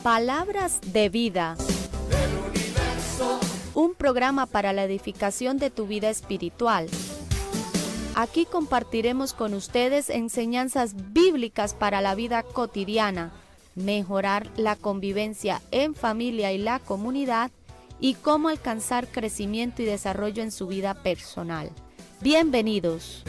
Palabras de vida. Un programa para la edificación de tu vida espiritual. Aquí compartiremos con ustedes enseñanzas bíblicas para la vida cotidiana, mejorar la convivencia en familia y la comunidad y cómo alcanzar crecimiento y desarrollo en su vida personal. Bienvenidos.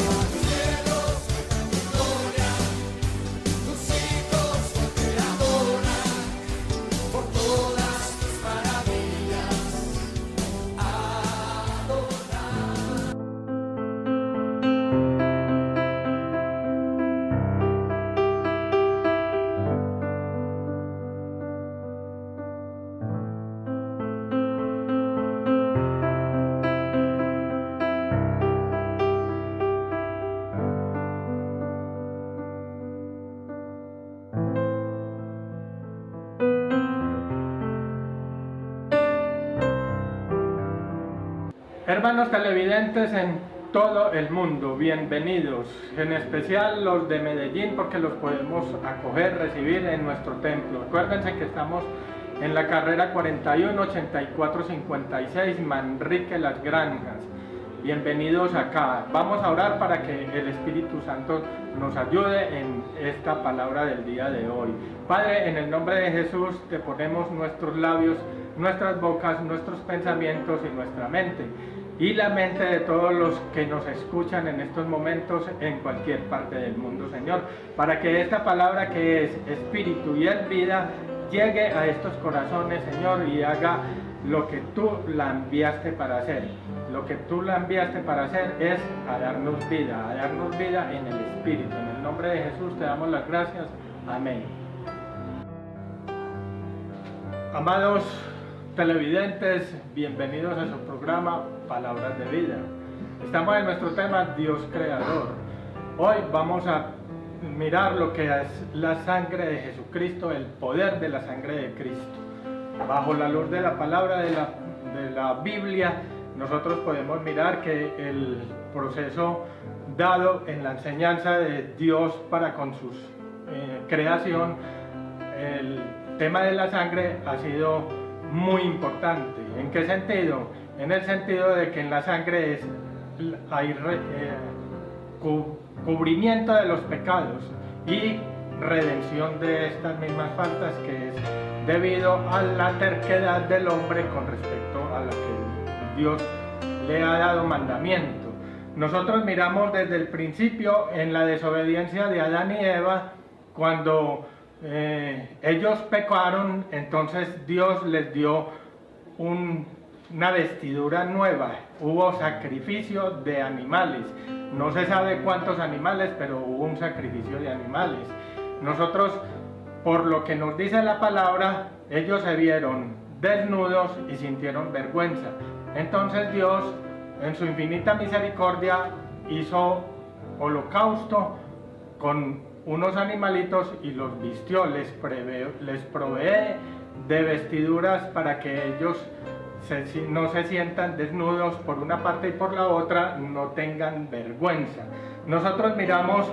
Hermanos televidentes en todo el mundo, bienvenidos, en especial los de Medellín porque los podemos acoger, recibir en nuestro templo. Acuérdense que estamos en la carrera 41-84-56, Manrique Las Granjas. Bienvenidos acá. Vamos a orar para que el Espíritu Santo nos ayude en esta palabra del día de hoy. Padre, en el nombre de Jesús te ponemos nuestros labios, nuestras bocas, nuestros pensamientos y nuestra mente. Y la mente de todos los que nos escuchan en estos momentos en cualquier parte del mundo, Señor, para que esta palabra que es espíritu y es vida llegue a estos corazones, Señor, y haga lo que tú la enviaste para hacer. Lo que tú la enviaste para hacer es a darnos vida en el espíritu. En el nombre de Jesús te damos las gracias. Amén. Amados televidentes, bienvenidos a su programa Palabras de Vida. Estamos en nuestro tema Dios Creador. Hoy vamos a mirar lo que es la sangre de Jesucristo, el poder de la sangre de Cristo. Bajo la luz de la palabra de la Biblia, nosotros podemos mirar que el proceso dado en la enseñanza de Dios para con su creación, el tema de la sangre ha sido muy importante. ¿En qué sentido? En el sentido de que en la sangre hay cubrimiento de los pecados y redención de estas mismas faltas, que es debido a la terquedad del hombre con respecto a la que Dios le ha dado mandamiento. Nosotros miramos desde el principio en la desobediencia de Adán y Eva, cuando ellos pecaron, entonces Dios les dio una vestidura nueva, hubo sacrificio de animales, no se sabe cuántos animales, pero hubo un sacrificio de animales. Nosotros, por lo que nos dice la palabra, ellos se vieron desnudos y sintieron vergüenza. Entonces Dios, en su infinita misericordia, hizo holocausto con unos animalitos y los vistió, les provee de vestiduras para que ellos no se sientan desnudos por una parte y por la otra no tengan vergüenza. Nosotros miramos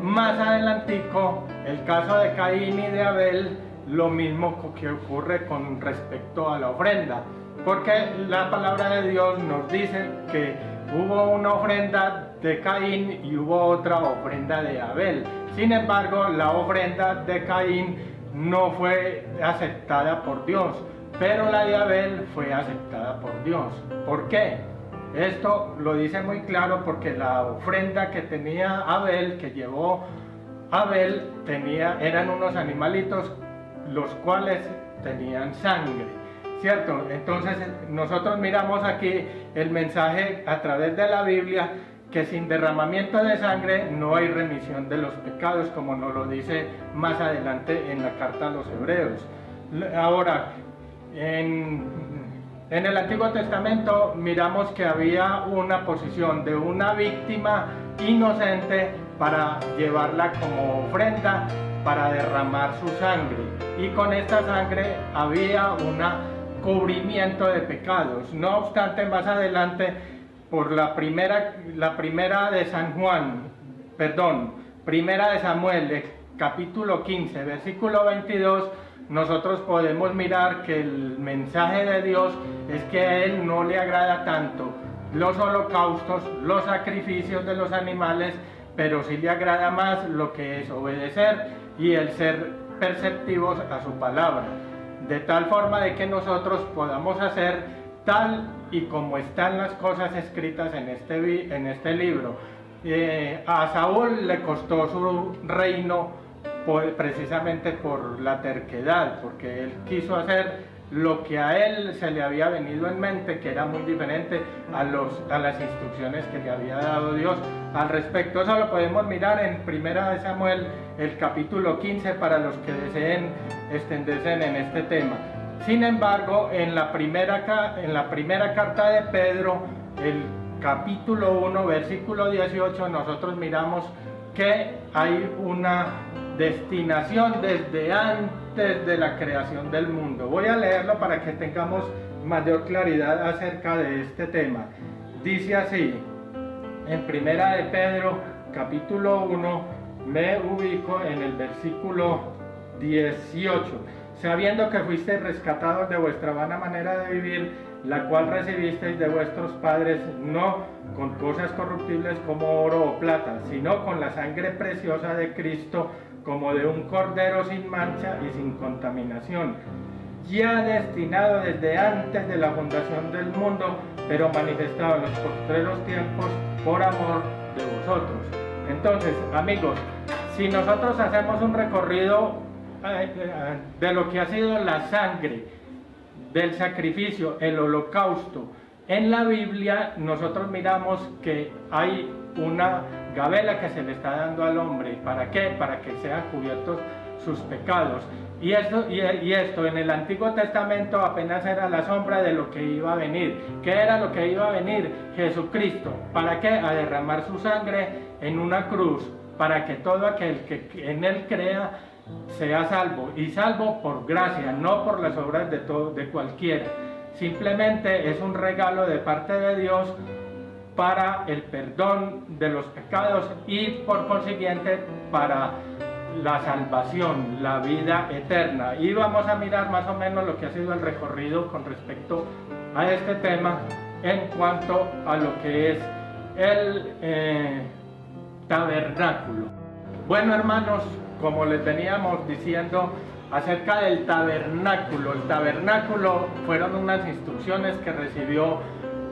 más adelantico el caso de Caín y de Abel, lo mismo que ocurre con respecto a la ofrenda, porque la palabra de Dios nos dice que hubo una ofrenda de Caín y hubo otra ofrenda de Abel. Sin embargo, la ofrenda de Caín no fue aceptada por Dios, pero la de Abel fue aceptada por Dios. ¿Por qué? Esto lo dice muy claro porque la ofrenda que tenía Abel, que llevó Abel, eran unos animalitos los cuales tenían sangre, ¿cierto? Entonces nosotros miramos aquí el mensaje a través de la Biblia, que sin derramamiento de sangre no hay remisión de los pecados, como nos lo dice más adelante en la carta a los Hebreos. Ahora, en el Antiguo Testamento miramos que había una posición de una víctima inocente para llevarla como ofrenda, para derramar su sangre, y con esta sangre había un cubrimiento de pecados. No obstante, más adelante, por la primera de primera de Samuel, capítulo 15, versículo 22, nosotros podemos mirar que el mensaje de Dios es que a Él no le agrada tanto los holocaustos, los sacrificios de los animales, pero sí le agrada más lo que es obedecer y el ser perceptivos a su palabra, de tal forma de que nosotros podamos hacer tal y como están las cosas escritas en este libro. A Saúl le costó su reino precisamente por la terquedad, porque él quiso hacer lo que a él se le había venido en mente, que era muy diferente a las instrucciones que le había dado Dios al respecto. Eso lo podemos mirar en 1 de Samuel, el capítulo 15, para los que deseen extenderse en este tema. Sin embargo, en la primera carta de Pedro, el capítulo 1, versículo 18, nosotros miramos que hay una destinación desde antes de la creación del mundo. Voy a leerlo para que tengamos mayor claridad acerca de este tema. Dice así, en Primera de Pedro, capítulo 1, me ubico en el versículo 18. Sabiendo que fuisteis rescatados de vuestra vana manera de vivir, la cual recibisteis de vuestros padres, no con cosas corruptibles como oro o plata, sino con la sangre preciosa de Cristo, como de un cordero sin mancha y sin contaminación, ya destinado desde antes de la fundación del mundo, pero manifestado en los postreros tiempos por amor de vosotros. Entonces, amigos, si nosotros hacemos un recorrido de lo que ha sido la sangre del sacrificio, el holocausto, en la Biblia nosotros miramos que hay una gabela que se le está dando al hombre. ¿Para qué? Para que sean cubiertos sus pecados. Y esto en el Antiguo Testamento apenas era la sombra de lo que iba a venir. ¿Qué era lo que iba a venir? Jesucristo. ¿Para qué? A derramar su sangre en una cruz, para que todo aquel que en él crea sea salvo, y salvo por gracia, no por las obras de cualquiera. Simplemente es un regalo de parte de Dios para el perdón de los pecados y por consiguiente para la salvación, la vida eterna. Y vamos a mirar más o menos lo que ha sido el recorrido con respecto a este tema en cuanto a lo que es el tabernáculo. Bueno, hermanos, como les veníamos diciendo acerca del tabernáculo, el tabernáculo fueron unas instrucciones que recibió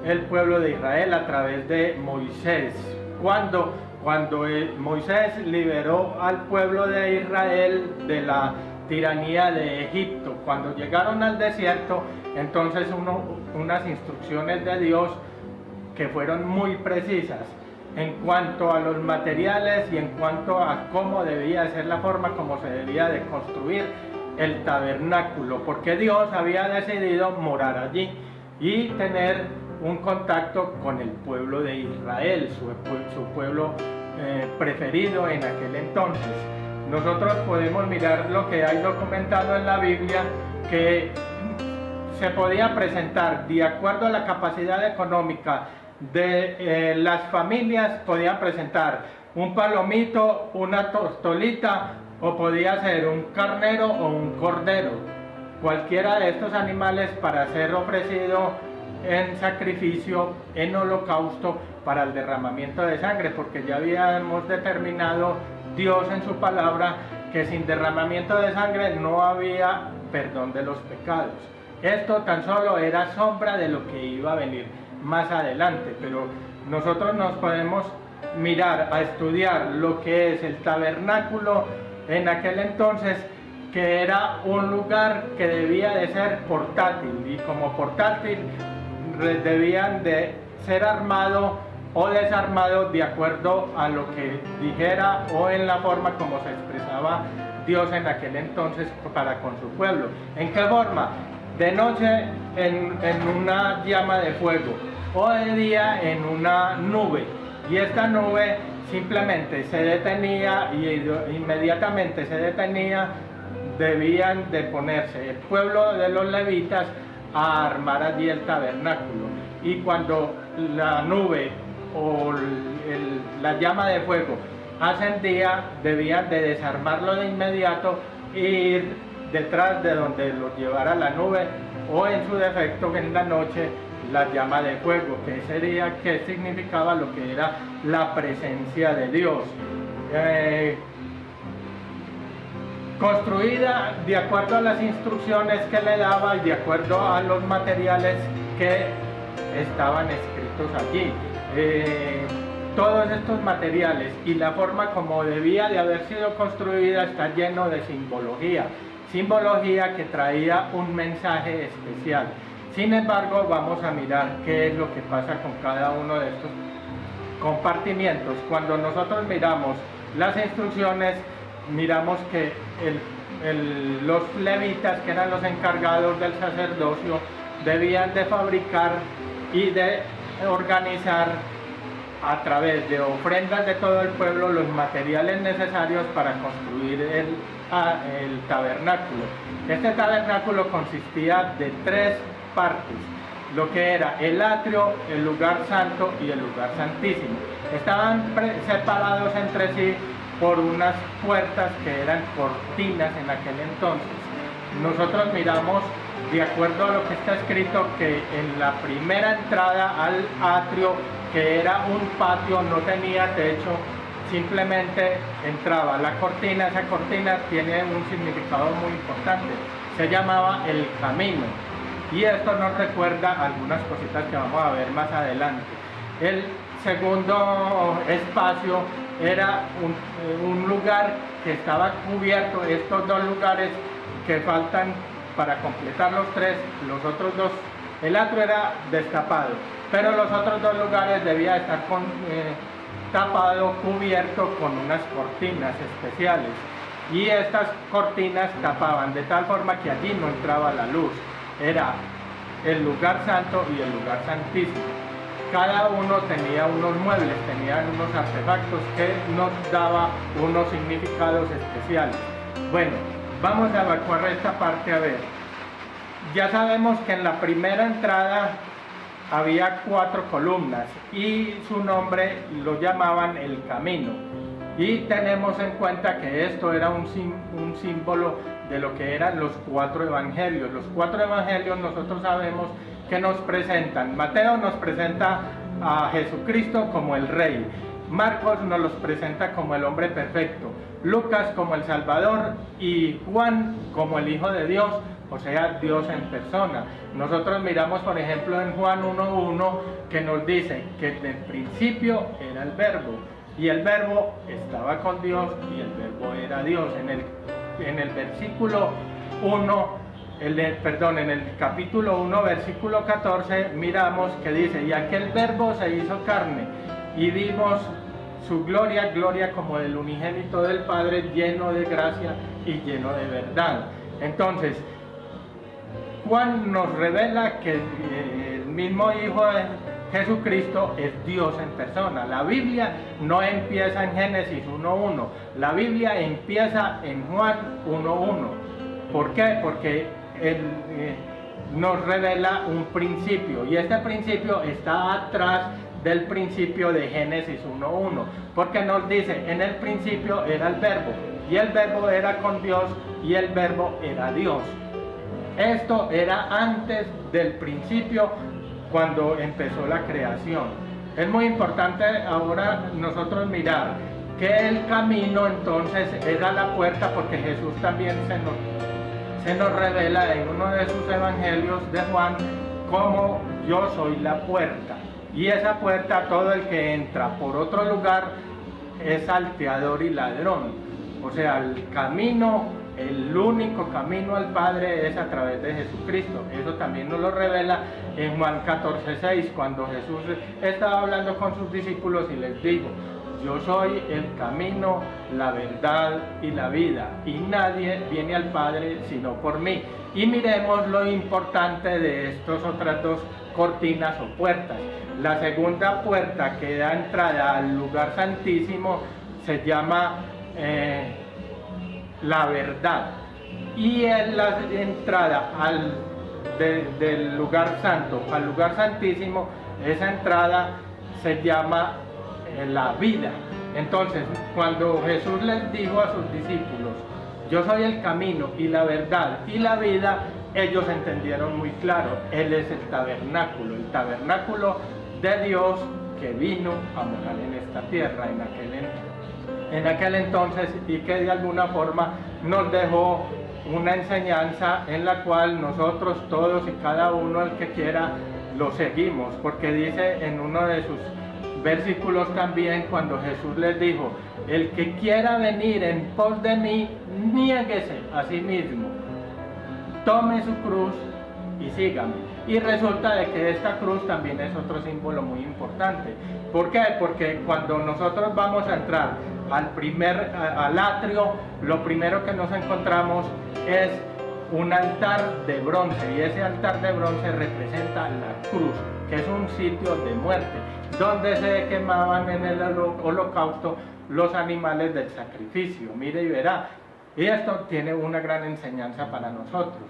el pueblo de Israel a través de Moisés. Cuando Moisés liberó al pueblo de Israel de la tiranía de Egipto, cuando llegaron al desierto, entonces unas instrucciones de Dios que fueron muy precisas en cuanto a los materiales y en cuanto a cómo debía ser la forma como se debía de construir el tabernáculo, porque Dios había decidido morar allí y tener un contacto con el pueblo de Israel, su pueblo preferido en aquel entonces. Nosotros podemos mirar lo que hay documentado en la Biblia, que se podía presentar de acuerdo a la capacidad económica de las familias. Podían presentar un palomito, una tostolita, o podía ser un carnero o un cordero, cualquiera de estos animales para ser ofrecido en sacrificio, en holocausto, para el derramamiento de sangre, porque ya habíamos determinado Dios en su palabra que sin derramamiento de sangre no había perdón de los pecados. Esto tan solo era sombra de lo que iba a venir más adelante, pero nosotros nos podemos mirar a estudiar lo que es el tabernáculo en aquel entonces, que era un lugar que debía de ser portátil, y como portátil debían de ser armado o desarmado de acuerdo a lo que dijera o en la forma como se expresaba Dios en aquel entonces para con su pueblo. ¿En qué forma? De noche en una llama de fuego, o de día en una nube, y esta nube simplemente se detenía y inmediatamente se detenía, debían de ponerse el pueblo de los levitas a armar allí el tabernáculo, y cuando la nube o la llama de fuego ascendía, debían de desarmarlo de inmediato e ir detrás de donde los llevara la nube, o en su defecto en la noche la llama de fuego, que significaba lo que era la presencia de Dios. Construida de acuerdo a las instrucciones que le daba y de acuerdo a los materiales que estaban escritos allí. Todos estos materiales y la forma como debía de haber sido construida está lleno de simbología que traía un mensaje especial. Sin embargo, vamos a mirar qué es lo que pasa con cada uno de estos compartimientos. Cuando nosotros miramos las instrucciones, miramos que los levitas, que eran los encargados del sacerdocio, debían de fabricar y de organizar a través de ofrendas de todo el pueblo los materiales necesarios para construir el tabernáculo. Este tabernáculo consistía de 3 partes, lo que era el atrio, el lugar santo y el lugar santísimo. Estaban separados entre sí por unas puertas que eran cortinas en aquel entonces. Nosotros miramos, de acuerdo a lo que está escrito, que en la primera entrada al atrio, que era un patio, no tenía techo, simplemente entraba la cortina. Esa cortina tiene un significado muy importante, se llamaba el camino, y esto nos recuerda algunas cositas que vamos a ver más adelante. El segundo espacio era un lugar que estaba cubierto. Estos 2 lugares que faltan para completar los 3, los otros 2, el atrio era destapado, pero los otros 2 lugares debía estar tapado, cubierto con unas cortinas especiales, y estas cortinas tapaban de tal forma que allí no entraba la luz. Era el lugar santo y el lugar santísimo. Cada uno tenía unos muebles, tenían unos artefactos que nos daba unos significados especiales. Bueno, vamos a evacuar esta parte a ver. Ya sabemos que en la primera entrada había 4 columnas y su nombre lo llamaban el camino. Y tenemos en cuenta que esto era un símbolo de lo que eran los 4 evangelios. Los 4 evangelios nosotros sabemos que nos presentan. Mateo nos presenta a Jesucristo como el Rey. Marcos nos los presenta como el hombre perfecto. Lucas como el Salvador y Juan como el Hijo de Dios, o sea, Dios en persona. Nosotros miramos, por ejemplo, en Juan 1:1, que nos dice que desde el principio era el Verbo, y el Verbo estaba con Dios, y el Verbo era Dios. En el versículo 1, en el capítulo 1, versículo 14, miramos que dice: y aquel Verbo se hizo carne, y vimos su gloria, gloria como del unigénito del Padre, lleno de gracia y lleno de verdad. Entonces, Juan nos revela que el mismo Hijo de Jesucristo es Dios en persona. La Biblia no empieza en Génesis 1:1, la Biblia empieza en Juan 1:1. ¿Por qué? Porque Él nos revela un principio, y este principio está atrás del principio de Génesis 1:1, porque nos dice: en el principio era el Verbo, y el Verbo era con Dios, y el Verbo era Dios. Esto era antes del principio, cuando empezó la creación. Es muy importante ahora nosotros mirar que el camino entonces era la puerta, porque Jesús también se nos revela en uno de sus evangelios de Juan como: yo soy la puerta, y esa puerta, todo el que entra por otro lugar es salteador y ladrón. O sea, el camino, el único camino al Padre es a través de Jesucristo. Eso también nos lo revela en Juan 14:6, cuando Jesús estaba hablando con sus discípulos y les dijo: yo soy el camino, la verdad y la vida, y nadie viene al Padre sino por mí. Y miremos lo importante de estas otras 2 cortinas o puertas. La segunda puerta que da entrada al lugar santísimo se llama la verdad, y en la entrada del lugar santo al lugar santísimo, esa entrada se llama la vida. Entonces, cuando Jesús les dijo a sus discípulos: yo soy el camino y la verdad y la vida, ellos entendieron muy claro, Él es el tabernáculo de Dios que vino a morar en esta tierra en aquel entonces, y que de alguna forma nos dejó una enseñanza en la cual nosotros todos y cada uno, el que quiera, lo seguimos, porque dice en uno de sus versículos también, cuando Jesús les dijo: el que quiera venir en pos de mí, niéguese a sí mismo, tome su cruz y sígame. Y resulta de que esta cruz también es otro símbolo muy importante. ¿Por qué? Porque cuando nosotros vamos a entrar al atrio, lo primero que nos encontramos es un altar de bronce, y ese altar de bronce representa la cruz, que es un sitio de muerte, donde se quemaban en el holocausto los animales del sacrificio. Mire y verá, y esto tiene una gran enseñanza para nosotros.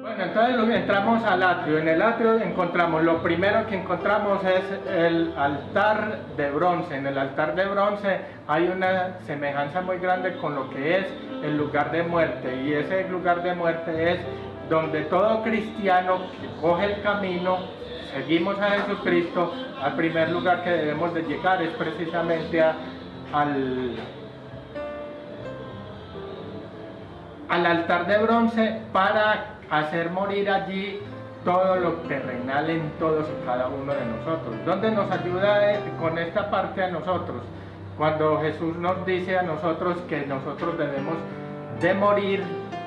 Bueno, entonces entramos al atrio. En el atrio encontramos, lo primero que encontramos es el altar de bronce. En el altar de bronce hay una semejanza muy grande con lo que es el lugar de muerte, y ese lugar de muerte es donde todo cristiano que coge el camino, seguimos a Jesucristo, al primer lugar que debemos de llegar es precisamente al altar de bronce, para hacer morir allí todo lo terrenal en todos y cada uno de nosotros. ¿Dónde nos ayuda con esta parte a nosotros? Cuando Jesús nos dice a nosotros que nosotros debemos de morir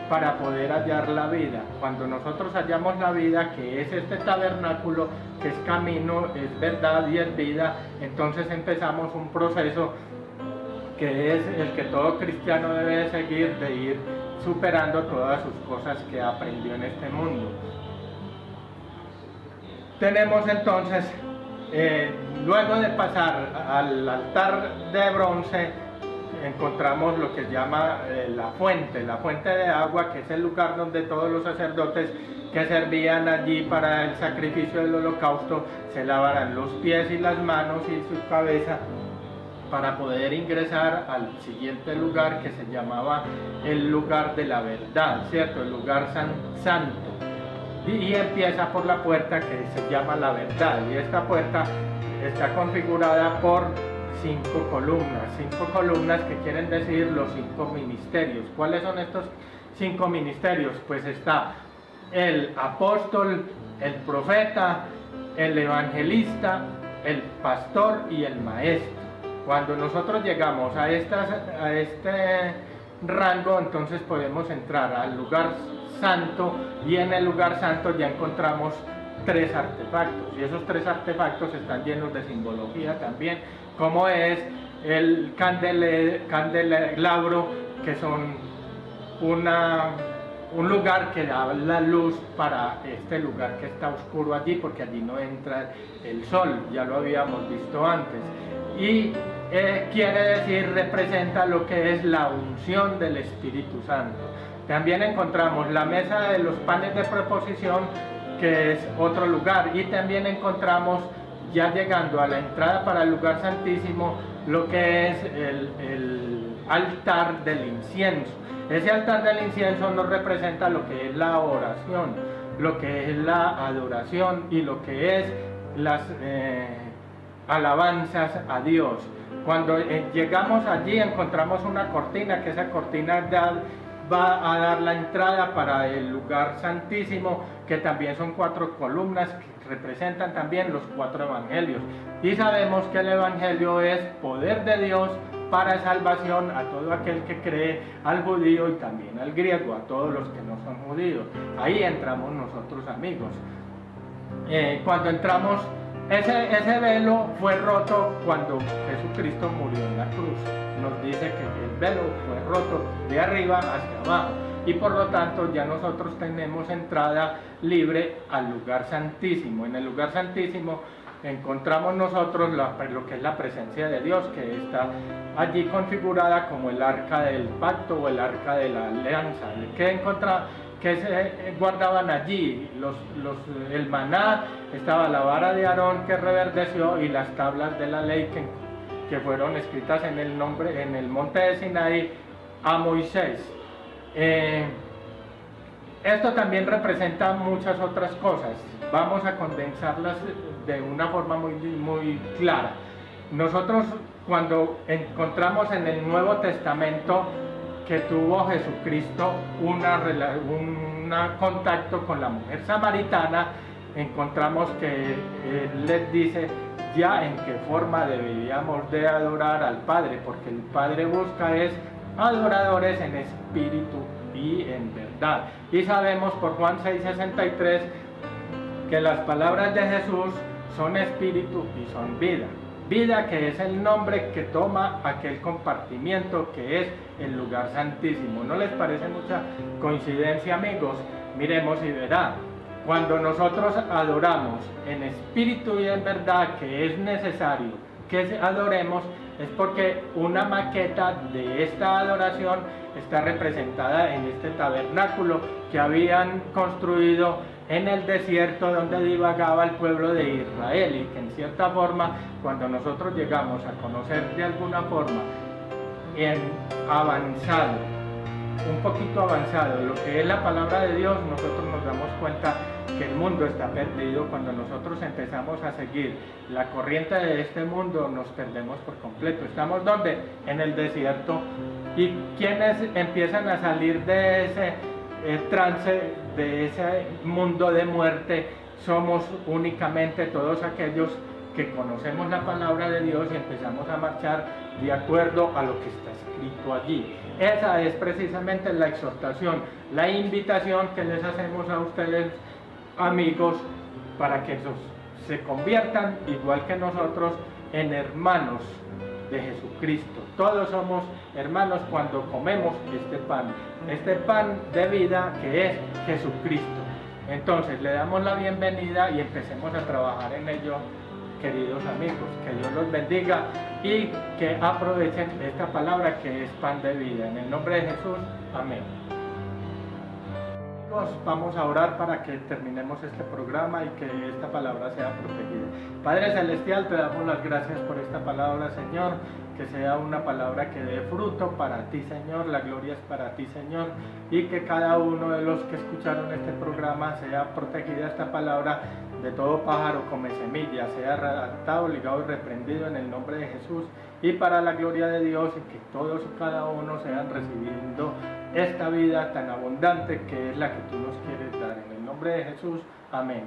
para poder hallar la vida. Cuando nosotros hallamos la vida, que es este tabernáculo, que es camino, es verdad y es vida, entonces empezamos un proceso que es el que todo cristiano debe de seguir, de ir superando todas sus cosas que aprendió en este mundo. Tenemos entonces, luego de pasar al altar de bronce, encontramos lo que se llama la fuente de agua, que es el lugar donde todos los sacerdotes que servían allí para el sacrificio del holocausto se lavaran los pies y las manos y su cabeza, para poder ingresar al siguiente lugar, que se llamaba el lugar de la verdad, ¿cierto? El lugar santo. Y empieza por la puerta que se llama la verdad, y esta puerta está configurada por 5 columnas que quieren decir los 5 ministerios. ¿Cuáles son estos 5 ministerios? Pues está el apóstol, el profeta, el evangelista, el pastor y el maestro. Cuando nosotros llegamos a este rango, entonces podemos entrar al lugar santo, y en el lugar santo ya encontramos 3 artefactos, y esos 3 artefactos están llenos de simbología también, como es el candelabro, que son un lugar que da la luz para este lugar que está oscuro allí, porque allí no entra el sol, ya lo habíamos visto antes, y quiere decir, representa lo que es la unción del Espíritu Santo. También encontramos la mesa de los panes de proposición, que es otro lugar, y también encontramos, ya llegando a la entrada para el lugar santísimo, lo que es el altar del incienso. Ese altar del incienso nos representa lo que es la oración, lo que es la adoración y lo que es las alabanzas a Dios. Cuando llegamos allí encontramos una cortina, que esa cortina va a dar la entrada para el lugar santísimo, que también son 4 columnas que representan también los 4 evangelios. Y sabemos que el evangelio es poder de Dios para salvación a todo aquel que cree, al judío y también al griego, a todos los que no son judíos. Ahí entramos nosotros, amigos. Cuando entramos, ese velo fue roto cuando Jesucristo murió en la cruz. Nos dice que el velo fue roto de arriba hacia abajo, y por lo tanto ya nosotros tenemos entrada libre al lugar santísimo. En el lugar santísimo encontramos nosotros lo que es la presencia de Dios, que está allí configurada como el arca del pacto o el arca de la alianza. Que se guardaban allí el maná, estaba la vara de Aarón que reverdeció, y las tablas de la ley que fueron escritas en el monte de Sinaí a Moisés. Esto también representa muchas otras cosas. Vamos a condensarlas de una forma muy clara. Nosotros, cuando encontramos en el Nuevo Testamento que tuvo Jesucristo un contacto con la mujer samaritana, encontramos que Él les dice ya en qué forma deberíamos de adorar al Padre, porque el Padre busca adoradores en espíritu y en verdad. Y sabemos por Juan 6:63 que las palabras de Jesús son espíritu y son vida. Vida, que es el nombre que toma aquel compartimiento que es el lugar santísimo. ¿No les parece mucha coincidencia, amigos? Miremos y verán. Cuando nosotros adoramos en espíritu y en verdad, que es necesario que adoremos, es porque una maqueta de esta adoración está representada en este tabernáculo que habían construido en el desierto donde divagaba el pueblo de Israel, y que en cierta forma, cuando nosotros llegamos a conocer de alguna forma en avanzado, un poquito avanzado, lo que es la palabra de Dios, nosotros nos damos cuenta que el mundo está perdido. Cuando nosotros empezamos a seguir la corriente de este mundo, nos perdemos por completo. ¿Estamos dónde? En el desierto. ¿Y quienes empiezan a salir de ese trance, de ese mundo de muerte? Somos únicamente todos aquellos que conocemos la palabra de Dios y empezamos a marchar de acuerdo a lo que está escrito allí. Esa es precisamente la exhortación, la invitación que les hacemos a ustedes, amigos, para que se conviertan, igual que nosotros, en hermanos de Jesucristo. Todos somos hermanos cuando comemos este pan de vida que es Jesucristo. Entonces le damos la bienvenida y empecemos a trabajar en ello, queridos amigos. Que Dios los bendiga y que aprovechen esta palabra que es pan de vida. En el nombre de Jesús, amén. Vamos a orar para que terminemos este programa y que esta palabra sea protegida. Padre Celestial, te damos las gracias por esta palabra, Señor, que sea una palabra que dé fruto para ti, Señor. La gloria es para ti, Señor, y que cada uno de los que escucharon este programa sea protegida esta palabra de todo pájaro come semilla, sea atado, ligado y reprendido en el nombre de Jesús, y para la gloria de Dios, y que todos y cada uno sean recibiendo esta vida tan abundante que es la que tú nos quieres dar. En el nombre de Jesús, amén.